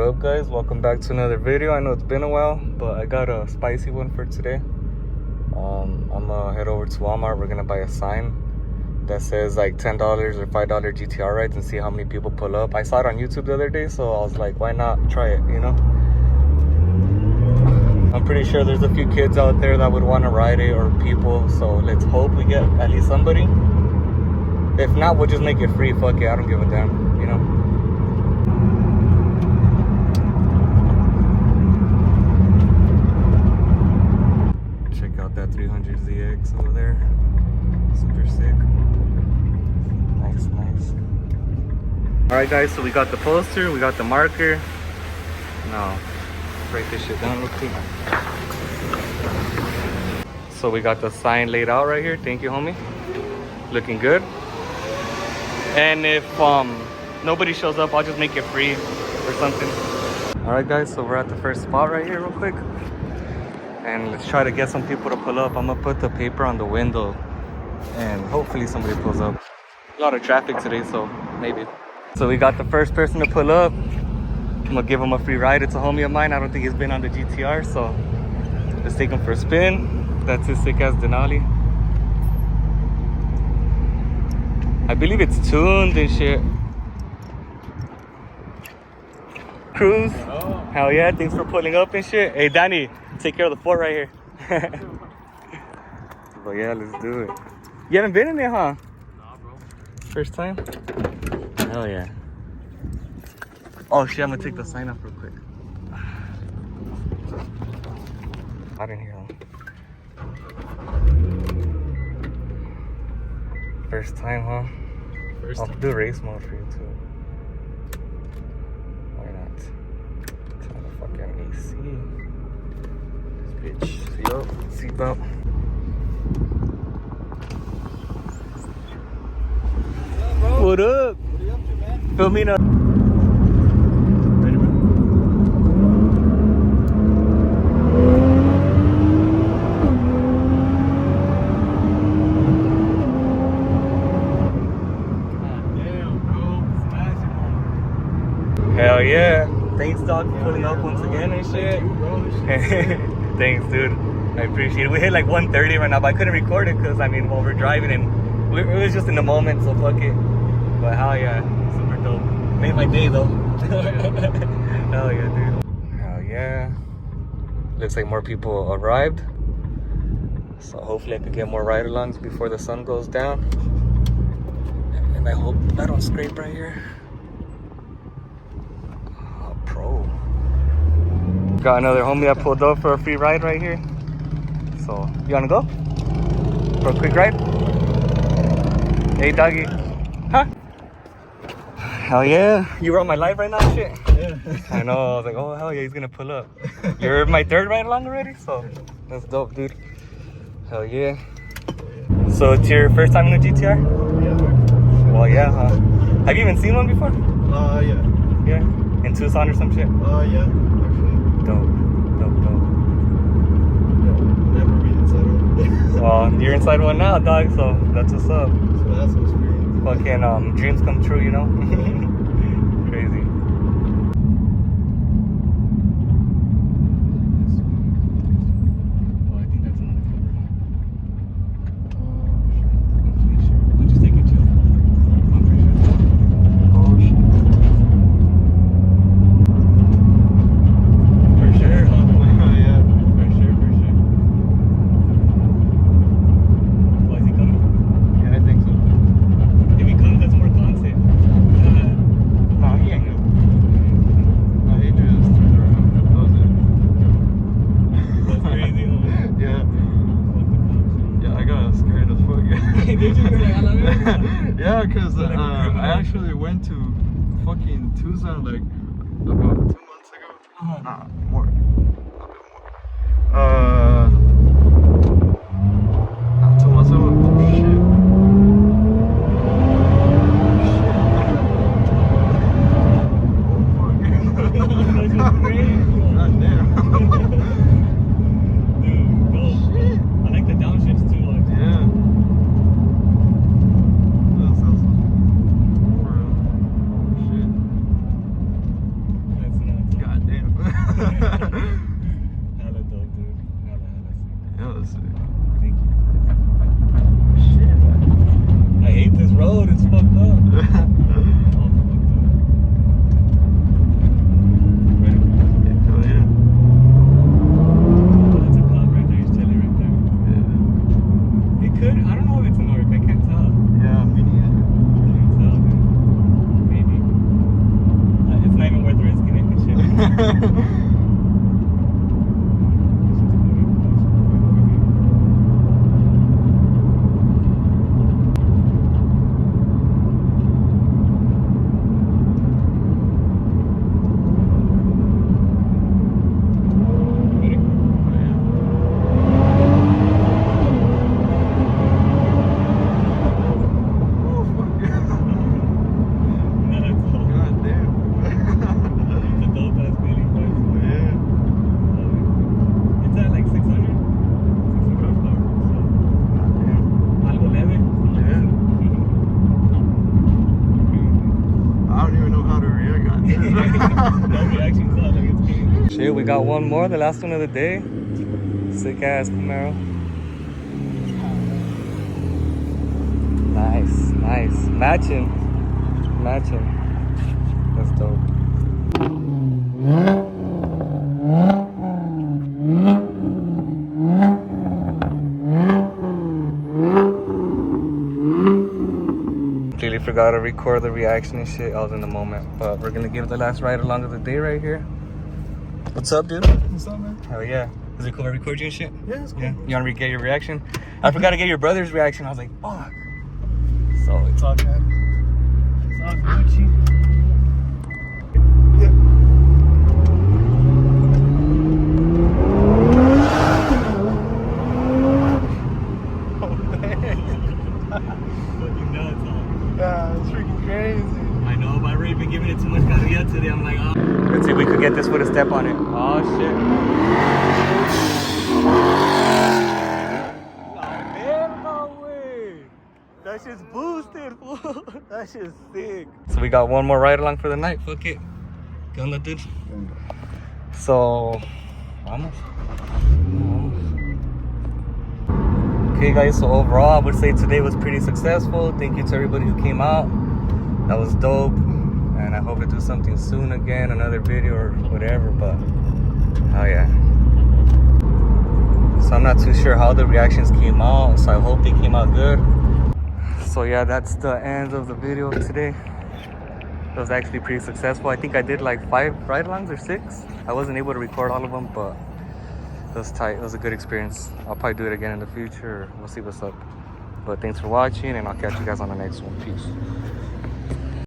up, guys? Welcome back to another video. I know it's been a while, but I got a spicy one for today. I'm gonna head over to Walmart. We're gonna buy a sign that says like $10 or $5 GTR rides and see how many people pull up. I saw it on YouTube the other day, so I was like, why not try it, you know? I'm pretty sure there's a few kids out there that would want to ride it, or people, so let's hope we get at least somebody. If not, we'll just make it free. Fuck it, I don't give a damn, you know? Check out that 300ZX over there. Super sick. Nice, nice. Alright guys, so we got the poster, we got the marker. Now, break this shit down real quick. So we got the sign laid out right here. Thank you, homie. Looking good. And if nobody shows up, I'll just make it free or something. Alright guys, so we're at the first spot right here real quick. And let's try to get some people to pull up. I'm gonna put the paper on the window and hopefully somebody pulls up. A lot of traffic today, so maybe. So we got the first person to pull up. I'm gonna give him a free ride. It's a homie of mine. I don't think he's been on the GTR, so let's take him for a spin. That's his sick ass Denali. I believe it's tuned and shit. Cruise. Oh. Hell yeah, thanks for pulling up and shit. Hey Danny, take care of the fort right here. But yeah, let's do it. You haven't been in there, huh? Nah, bro. First time? Hell yeah. Oh shit, I'm gonna take the sign off real quick. I didn't hear him. First time, huh? First time. I'll do race mode for you too. Why not? Turn the fucking AC. This bitch. Yo, seatbelt. What up? What are you up to, man? Filming up. Ready, bro? God damn, bro. Smashing. Hell yeah. Thanks, dog, for pulling up once again and shit. Thank you, bro. Thanks, dude. I appreciate it. We hit like 130 right now, but I couldn't record it because, I mean, while we're driving and it was just in the moment, so fuck it. But hell yeah, super dope. Made my day though. Hell yeah, dude. Hell yeah. Looks like more people arrived. So hopefully I could get more ride-alongs before the sun goes down. And I hope I don't scrape right here. Oh, pro. Got another homie that pulled up for a free ride right here. So, you wanna go? For a quick ride? Hey doggy. Huh? Hell yeah. You were on my live right now and shit? Yeah. I know. I was like, oh hell yeah, he's gonna pull up. You're my third ride along already? So that's dope, dude. Hell yeah. So it's your first time in a GTR? Yeah. Well yeah, huh? Have you even seen one before? Yeah. Yeah? In Tucson or some shit? Yeah, actually. Dope. Yeah, never been inside one. Well, you're inside one now, dog, so that's what's up. So that's an experience. Fucking dreams come true, you know? Crazy. Oh, I think that's another cover. I'm pretty sure. We'll just take it to. I'm pretty sure. Oh shit. For sure, huh? Yeah. For sure. Oh, is he coming? Yeah, I think so. If he comes, that's more content. Nah, he ain't gonna. Nah, he just turned around. That was it. That's crazy, huh? Yeah. Fuck the cops. Yeah, I got scared as fuck. Did you? You're like, I love it. Yeah, because I actually went to fucking Tucson like about 2 months ago. Nah, more. A bit more. 2 months ago. Oh shit. God damn. Dude, go. Shit. I like the downshifts too. Like. Yeah. That sounds for real. Shit. That's nuts. Hella dope, dude. Hella sick. Hella sick. Thank you. Shit. I hate this road. It's fucked up. All fucked up. Ready? Hell yeah. Oh, that's a cop right there. He's chilling right there. Yeah. It could. I don't know if it's an orc. I can't tell. Yeah, me neither. I can't tell, dude. Maybe. It's not even worth risking it. Shit. Shit, we got one more, the last one of the day. Sick ass Camaro. Nice. Matching. That's dope. Completely forgot to record the reaction and shit. I was in the moment. But we're gonna give the last ride along of the day right here. What's up, dude? What's up, man? Hell yeah. Is it cool to record you and shit? Yeah, it's cool. Yeah. You want to get your reaction? I forgot to get your brother's reaction. I was like, fuck. So it's all good. It's all Gucci. Yeah. Oh, man. Fucking nuts, huh? Yeah, it's freaking crazy. I know, but I've already been giving it too much carrilla today. I'm like, oh. Let's see if we could get this foot a step on it. Oh, shit. No way. That shit's boosted, fool. That shit's sick. So we got one more ride along for the night. Fuck it. ¿Qué onda, dude? So, vamos. Okay, guys, so overall, I would say today was pretty successful. Thank you to everybody who came out. That was dope. And I hope to do something soon again, another video or whatever, but oh yeah. So I'm not too sure how the reactions came out, so I hope they came out good. So yeah, that's the end of the video today. It was actually pretty successful. I think I did like 5 ride-alongs or 6. I wasn't able to record all of them, but it was tight. It was a good experience. I'll probably do it again in the future. We'll see what's up. But thanks for watching, and I'll catch you guys on the next one. Peace.